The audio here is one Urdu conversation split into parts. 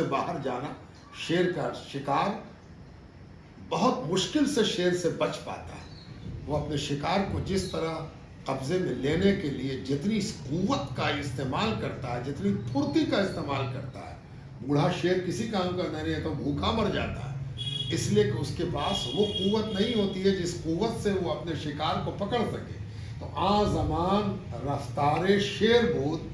سے باہر جانا، شیر کا شکار بہت مشکل سے شیر سے بچ پاتا ہے۔ وہ اپنے شکار کو جس طرح قبضے میں لینے کے لیے جتنی قوت کا استعمال کرتا ہے، جتنی پھرتی کا استعمال کرتا ہے، بوڑھا شیر کسی کام کا نہیں ہے تو بھوکا مر جاتا ہے، اس لیے کہ اس کے پاس وہ قوت نہیں ہوتی ہے جس قوت سے وہ اپنے شکار کو پکڑ سکے۔ تو آ زمان رفتار شیر بود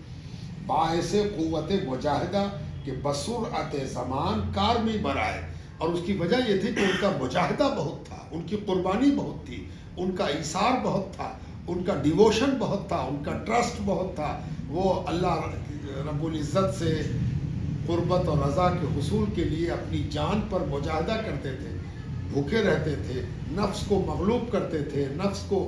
باعث قوت مجاہدہ کہ بسرعت زمان کار میں برائے، اور اس کی وجہ یہ تھی کہ ان کا مجاہدہ بہت تھا، ان کی قربانی بہت تھی، ان کا ایثار بہت تھا، ان کا ڈیووشن بہت تھا، ان کا ٹرسٹ بہت تھا۔ وہ اللہ رب العزت سے قربت اور رضا کے حصول کے لیے اپنی جان پر مجاہدہ کرتے تھے، بھوکے رہتے تھے، نفس کو مغلوب کرتے تھے، نفس کو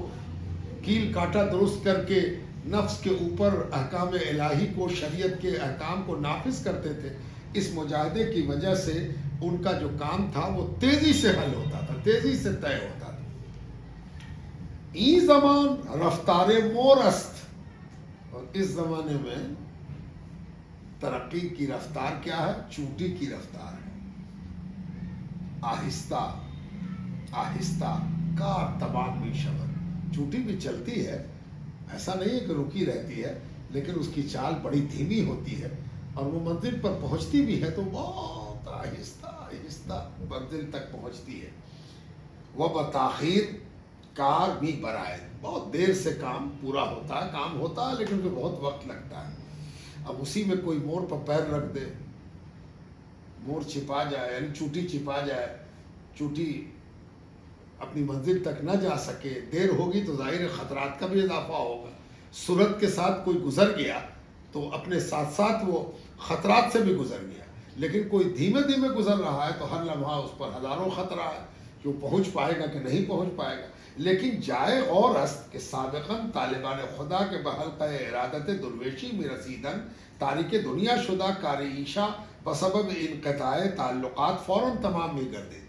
کیل کاٹا درست کر کے نفس کے اوپر احکام الہی کو، شریعت کے احکام کو نافذ کرتے تھے۔ اس مجاہدے کی وجہ سے ان کا جو کام تھا وہ تیزی سے حل ہوتا تھا، تیزی سے طے ہوتا تھا۔ ای زمان رفتار مور است، اور اس زمانے میں ترقی کی رفتار کیا ہے؟ چونٹی کی رفتار ہے۔ آہستہ آہستہ کار تمام بھی شبر، چونٹی بھی چلتی ہے، ایسا نہیں ہے کہ رکی رہتی ہے، لیکن اس کی چال بڑی دھیمی ہوتی ہے، اور وہ منزل پر پہنچتی بھی ہے تو بہت آہستہ آہستہ منزل تک پہنچتی ہے۔ وہ بتاخیر کار بھی برائے، بہت دیر سے کام پورا ہوتا ہے، کام ہوتا ہے لیکن اسے بہت وقت لگتا ہے۔ اب اسی میں کوئی موڑ پر پیر رکھ دے، موڑ چھپا جائے، یعنی چوٹی چھپا جائے، چوٹی اپنی منزل تک نہ جا سکے، دیر ہوگی تو ظاہر خطرات کا بھی اضافہ ہوگا۔ سرعت کے ساتھ کوئی گزر گیا تو اپنے ساتھ ساتھ وہ خطرات سے بھی گزر گیا، لیکن کوئی دھیمے دھیمے گزر رہا ہے تو ہر لمحہ اس پر ہزاروں خطرہ ہے کہ وہ پہنچ پائے گا کہ نہیں پہنچ پائے گا۔ لیکن جائے غور است کہ سابقاً طالبان خدا کے بحلقہ ارادت درویشی میں رسیدن تاریک دنیا شدہ کار عیشا بسبب انقطاع تعلقات فوراً تمام بھی کر دے۔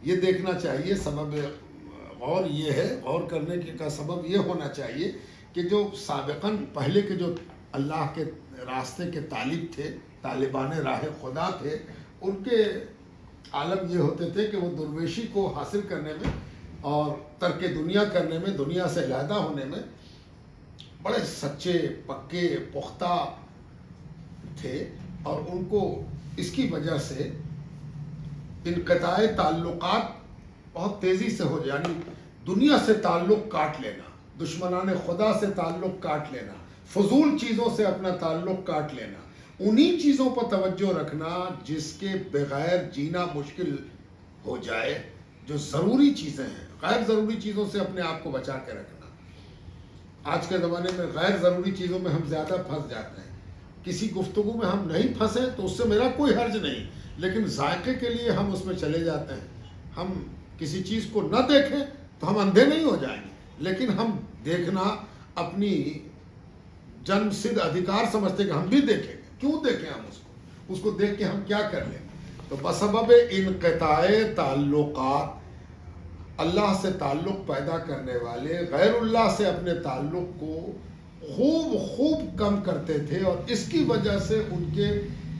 یہ دیکھنا چاہیے، سبب غور یہ ہے، غور کرنے کا سبب یہ ہونا چاہیے کہ جو سابقاً پہلے کے جو اللہ کے راستے کے طالب تھے، طالبان راہ خدا تھے، ان کے عالم یہ ہوتے تھے کہ وہ درویشی کو حاصل کرنے میں اور ترک دنیا کرنے میں، دنیا سے علیحدہ ہونے میں بڑے سچے، پکے، پختہ تھے، اور ان کو اس کی وجہ سے انقطاع تعلقات بہت تیزی سے ہو جائے، یعنی دنیا سے تعلق کاٹ لینا، دشمنان خدا سے تعلق کاٹ لینا، فضول چیزوں سے اپنا تعلق کاٹ لینا، انہی چیزوں پر توجہ رکھنا جس کے بغیر جینا مشکل ہو جائے، جو ضروری چیزیں ہیں، غیر ضروری چیزوں سے اپنے آپ کو بچا کے رکھنا۔ آج کے زمانے میں غیر ضروری چیزوں میں ہم زیادہ پھنس جاتے ہیں۔ کسی گفتگو میں ہم نہیں پھنسے تو اس سے میرا کوئی حرج نہیں، لیکن ذائقے کے لیے ہم اس میں چلے جاتے ہیں۔ ہم کسی چیز کو نہ دیکھیں تو ہم اندھے نہیں ہو جائیں گے، لیکن ہم دیکھنا اپنی جنم سدھ ادھیکار سمجھتے کہ ہم بھی دیکھیں گے۔ کیوں دیکھیں ہم اس کو دیکھ کے ہم کیا کر لیں؟ تو بسبب انقطاع تعلقات، اللہ سے تعلق پیدا کرنے والے غیر اللہ سے اپنے تعلق کو خوب کم کرتے تھے، اور اس کی وجہ سے ان کے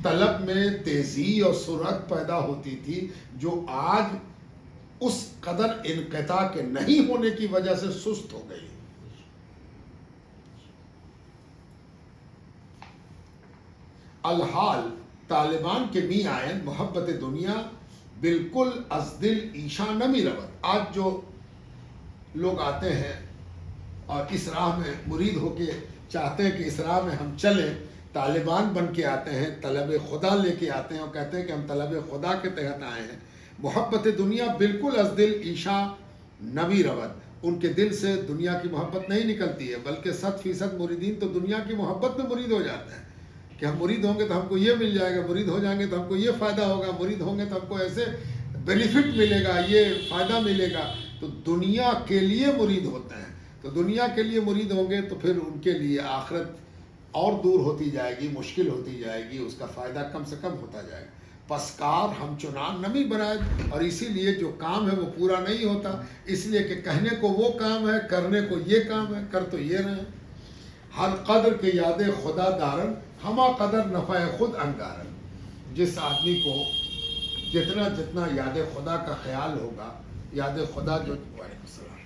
طلب میں تیزی اور سرعت پیدا ہوتی تھی، جو آج اس قدر انقطاع کے نہیں ہونے کی وجہ سے سست ہو گئی۔ الحال طالبان کے می آئین محبت دنیا بالکل از دل ایشا نمی رود۔ آج جو لوگ آتے ہیں اور اس راہ میں مرید ہو کے چاہتے ہیں کہ اس راہ میں ہم چلیں، طالبان بن کے آتے ہیں، طلب خدا لے کے آتے ہیں اور کہتے ہیں کہ ہم طلب خدا کے تحت آئے ہیں، محبت دنیا بالکل از دل ایشا نمی رود، ان کے دل سے دنیا کی محبت نہیں نکلتی ہے، بلکہ 100% مریدین تو دنیا کی محبت میں مرید ہو جاتے ہیں کہ ہم مرید ہوں گے تو ہم کو یہ مل جائے گا، مرید ہو جائیں گے تو ہم کو یہ فائدہ ہوگا، مرید ہوں گے تو ہم کو ایسے بینیفٹ ملے گا، یہ فائدہ ملے گا۔ تو دنیا کے لیے مرید ہوتے ہیں، تو دنیا کے لیے مرید ہوں گے تو پھر ان کے لیے آخرت اور دور ہوتی جائے گی، مشکل ہوتی جائے گی، اس کا فائدہ کم سے کم ہوتا جائے گا۔ پس کار ہم چنان نمی برائے، اور اسی لیے جو کام ہے وہ پورا نہیں ہوتا، اس لیے کہ کہنے کو وہ کام ہے، کرنے کو یہ کام ہے، کر تو یہ رہے ہیں۔ ہر قدر کے یاد خدا دارن، ہما قدر نفع خود انگارن۔ جس آدمی کو جتنا جتنا یاد خدا کا خیال ہوگا، یاد خدا جو وعلیکم السلام،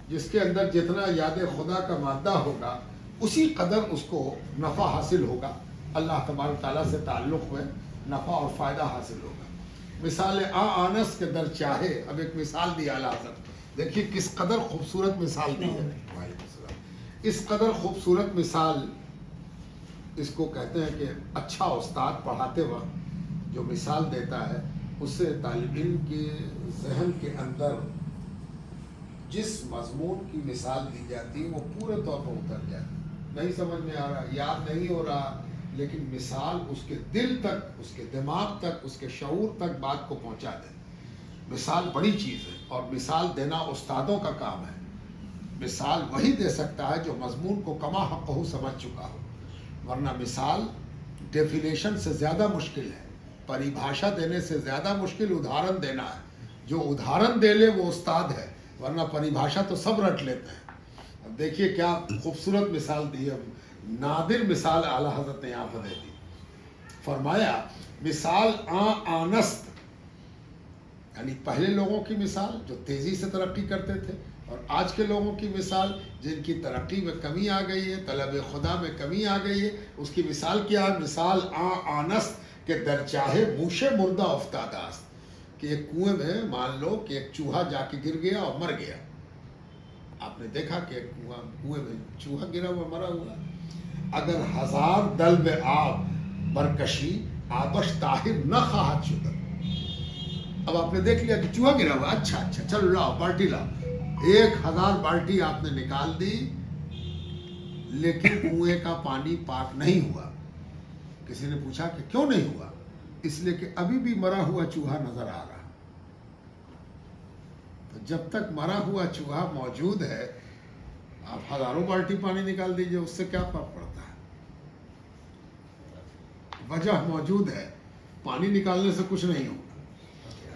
جس کے اندر جتنا یاد خدا کا مادہ ہوگا اسی قدر اس کو نفع حاصل ہوگا، اللہ تبارک تعالیٰ سے تعلق میں نفع اور فائدہ حاصل ہوگا۔ مثال آنس کے در چاہے، اب ایک مثال دی اعلیٰ حضرت، دیکھیے کس قدر خوبصورت مثال دی ہے۔ وعلیکم السلام۔ اس قدر خوبصورت مثال، اس کو کہتے ہیں کہ اچھا استاد پڑھاتے وقت جو مثال دیتا ہے اس سے طالب علم کے ذہن کے اندر جس مضمون کی مثال دی جاتی ہے وہ پورے طور پر اتر جاتی ہے۔ نہیں سمجھ میں آ رہا، یاد نہیں ہو رہا، لیکن مثال اس کے دل تک، اس کے دماغ تک، اس کے شعور تک بات کو پہنچا دے۔ مثال بڑی چیز ہے اور مثال دینا استادوں کا کام ہے۔ مثال وہی دے سکتا ہے جو مضمون کو کما حقہ سمجھ چکا ہو، ورنہ مثال ڈیفینیشن سے زیادہ مشکل ہے، پریبھاشا دینے سے زیادہ مشکل ادھارن دینا ہے۔ جو ادھارن دے لے وہ استاد ہے، ورنہ پریبھاشا تو سب رٹ لیتے ہیں۔ اب دیکھیے کیا خوبصورت مثال دی ہے، نادر مثال اعلیٰ حضرت نے یہاں پر دے دی۔ فرمایا مثال آنست، یعنی پہلے لوگوں کی مثال جو تیزی سے ترقی کرتے تھے، اور آج کے لوگوں کی مثال جن کی ترقی میں کمی آ گئی ہے، طلب خدا میں کمی آ گئی ہے، اس کی مثال کیا ہے؟ مثال آنست کہ در چاہے موش مردہ افتادہ است، کہ ایک کنویں میں مان لو کہ ایک چوہا جا کے گر گیا اور مر گیا۔ آپ نے دیکھا کہ ایک کنویں میں چوہا گرا ہوا مرا ہوا، اگر ہزار دلو آب برکشی آبش طاہر نہ خواہد شدہ۔ اب آپ نے دیکھ لیا کہ چوہا گرا ہوا، اچھا چلو لاؤ بالٹی لاؤ، 1000 بالٹی آپ نے نکال دی، لیکن کنویں کا پانی پاک نہیں ہوا۔ کسی نے پوچھا کہ کیوں نہیں ہوا؟ اس لیے کہ ابھی بھی مرا ہوا چوہا نظر آ رہا۔ تو جب تک مرا ہوا چوہا موجود ہے، آپ ہزاروں بالٹی پانی نکال دیجئے، اس سے کیا فرق پڑتا ہے؟ وجہ موجود ہے، پانی نکالنے سے کچھ نہیں ہوگا۔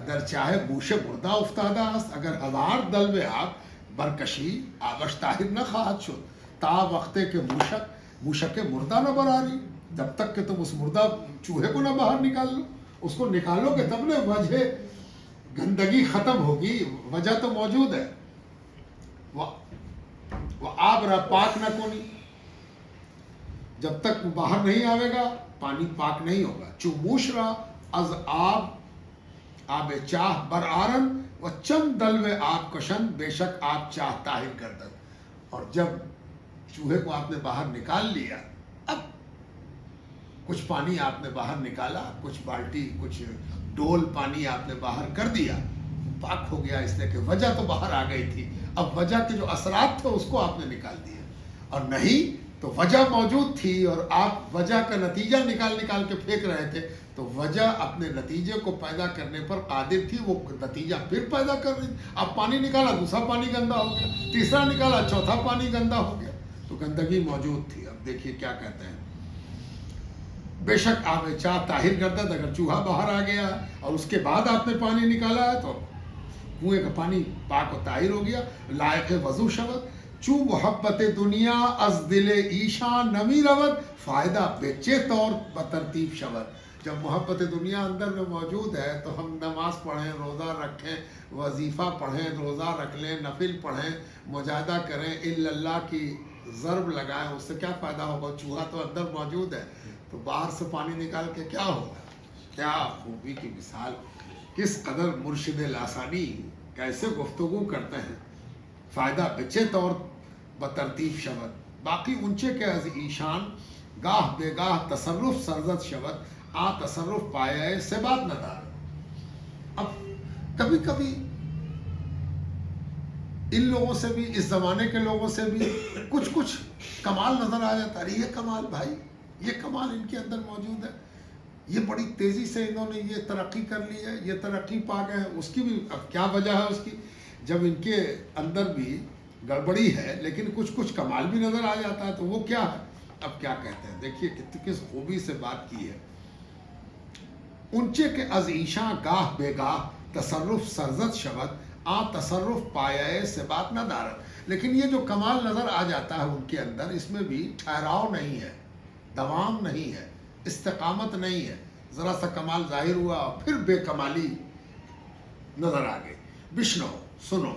در چاہے موش مردہ افتادہ است، اگر 1000 دلو آب برکشی آبش طاہر نہ خواہد شد، تا وقتے کے موشک مردہ نہ براری، جب تک کہ تم اس مردہ چوہے کو نہ باہر نکال لو، اس کو نکالو گے تب نہ وجہ گندگی ختم ہوگی، وجہ تو موجود ہے۔ وہ آب را پاک نہ کونی، جب تک باہر نہیں آئے گا پانی پاک نہیں ہوگا۔ چو موش را از آب چاہ بر آرن و چند دلو آب کشن، بے شک آب چاہ طاہر گردن۔ اور جب چوہے کو آپ نے باہر نکال لیا، اب کچھ پانی آپ نے باہر نکالا، کچھ بالٹی کچھ ڈول پانی آپ نے باہر کر دیا، پاک ہو گیا، اس لیے کہ وجہ تو باہر آ گئی تھی۔ اب وجہ کے جو اثرات تھے اس کو آپ نے نکال دیا، اور نہیں تو وجہ موجود تھی اور آپ وجہ کا نتیجہ نکال کے پھینک رہے تھے، تو وجہ اپنے نتیجے کو پیدا کرنے پر قادر تھی، وہ نتیجہ پھر پیدا کر رہی۔ اب پانی نکالا، دوسرا پانی گندا ہو گیا، تیسرا نکالا، چوتھا پانی گندا ہو گیا، تو گندگی موجود تھی۔ اب دیکھیے کیا کہتے ہیں، بے شک آب چاہ طاہر گردد، اگر چوہا باہر آ گیا اور اس کے بعد آپ نے پانی نکالا ہے تو کنویں کا پانی پاک و طاہر ہو گیا، لائق وضو شود۔ چو محبت دنیا از دل ایشان نمی رود، فائدہ بیچے طور بترتیب شود۔ جب محبت دنیا اندر میں موجود ہے تو ہم نماز پڑھیں، روزہ رکھیں، وظیفہ پڑھیں، روزہ رکھ لیں، نفل پڑھیں، مجاہدہ کریں، الا اللہ کی ضرب لگائیں، اس سے کیا فائدہ ہوگا؟ چوہا تو اندر موجود ہے، تو باہر سے پانی نکال کے کیا ہوگا؟ کیا خوبی کی مثال، کس قدر مرشد لاسانی کیسے گفتگو کرتے ہیں۔ فائدہ بچے طور بترتیب شود، باقی اونچے کے از ایشان گاہ بے گاہ تصرف سرزد شود، آ تصرف پایا سے بات نہ دار۔ اب کبھی کبھی ان لوگوں سے بھی، اس زمانے کے لوگوں سے بھی کچھ کمال نظر آ جاتا ہے، یہ کمال بھائی، یہ کمال ان کے اندر موجود ہے، یہ بڑی تیزی سے انہوں نے یہ ترقی کر لی ہے، یہ ترقی پا گئے ہیں۔ اس کی بھی اب کیا وجہ ہے اس کی؟ جب ان کے اندر بھی گڑبڑی ہے لیکن کچھ کمال بھی نظر آ جاتا ہے، تو وہ کیا ہے؟ اب کیا کہتے ہیں، دیکھیے کس خوبی سے بات کی ہے۔ اونچے کے از ایشاں گاہ بے گاہ تصرف سرزد شود، آ تصرف پایا سے بات نہ دارد۔ لیکن یہ جو کمال نظر آ جاتا ہے ان کے اندر، اس میں بھی ٹھہراؤ نہیں ہے، دوام نہیں ہے، استقامت نہیں ہے۔ ذرا سا کمال ظاہر ہوا اور پھر بے کمالی نظر آ گئی. بشنو سنو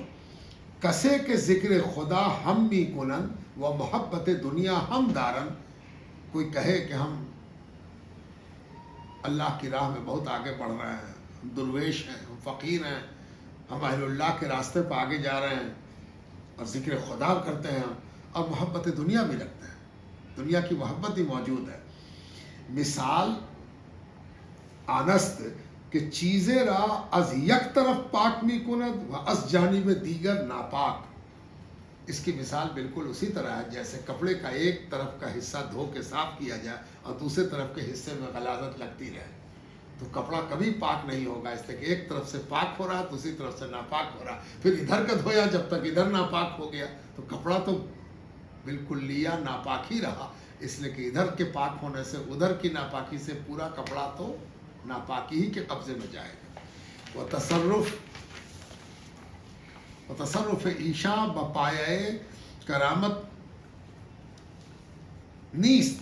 کسے کے ذکر خدا ہم بھی کنن و محبت دنیا ہم دارن. کوئی کہے کہ ہم اللہ کی راہ میں بہت آگے بڑھ رہے ہیں، ہم درویش ہیں، ہم فقیر ہیں، ہم اہل اللہ کے راستے پہ آگے جا رہے ہیں اور ذکر خدا کرتے ہیں اور محبت دنیا بھی رکھتے ہیں، دنیا کی محبت بھی موجود ہے. مثال آنست کہ چیزیں را از یک طرف پاک می کند و از جانب دیگر ناپاک. اس کی مثال بالکل اسی طرح ہے جیسے کپڑے کا ایک طرف کا حصہ دھو کے صاف کیا جائے اور دوسرے طرف کے حصے میں غلاظت لگتی رہے تو کپڑا کبھی پاک نہیں ہوگا، اس لیے کہ ایک طرف سے پاک ہو رہا ہے دوسری طرف سے ناپاک ہو رہا ہے. پھر ادھر کا دھویا جب تک ادھر ناپاک ہو گیا تو کپڑا تو بالکل لیا ناپاک ہی رہا، اس لیے کہ ادھر کے پاک ہونے سے ادھر کی ناپاکی سے پورا کپڑا تو ناپاکی ہی کے قبضے میں جائے گا. و تصرف ایشا بپایہ کرامت نیست.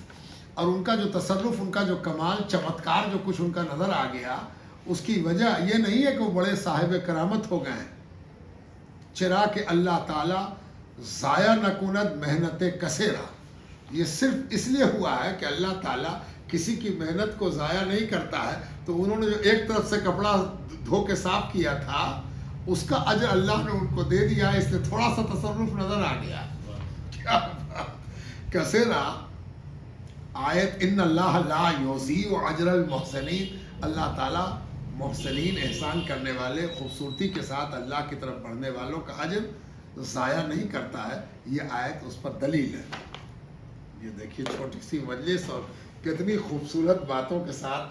اور ان کا جو تصرف، ان کا جو کمال چمتکار جو کچھ ان کا نظر آ گیا، اس کی وجہ یہ نہیں ہے کہ وہ بڑے صاحب کرامت ہو گئے ہیں. چرا کہ اللہ تعالیٰ ضائع نہ کند محنت کثیرہ. یہ صرف اس لیے ہوا ہے کہ اللہ تعالیٰ کسی کی محنت کو ضائع نہیں کرتا ہے. تو انہوں نے جو ایک طرف سے کپڑا دھو کے صاف کیا تھا اس کا اجر اللہ نے ان کو دے دیا، اس لیے تھوڑا سا تصرف نظر آ گیا. کیا کثیرہ آیت ان اللہ لا یضیع اجر المحسنین. اللہ تعالیٰ محسنین احسان کرنے والے، خوبصورتی کے ساتھ اللہ کی طرف بڑھنے والوں کا اجر ضائع نہیں کرتا ہے. یہ آیت اس پر دلیل ہے. یہ دیکھیے چھوٹی سی مجلس اور کتنی خوبصورت باتوں کے ساتھ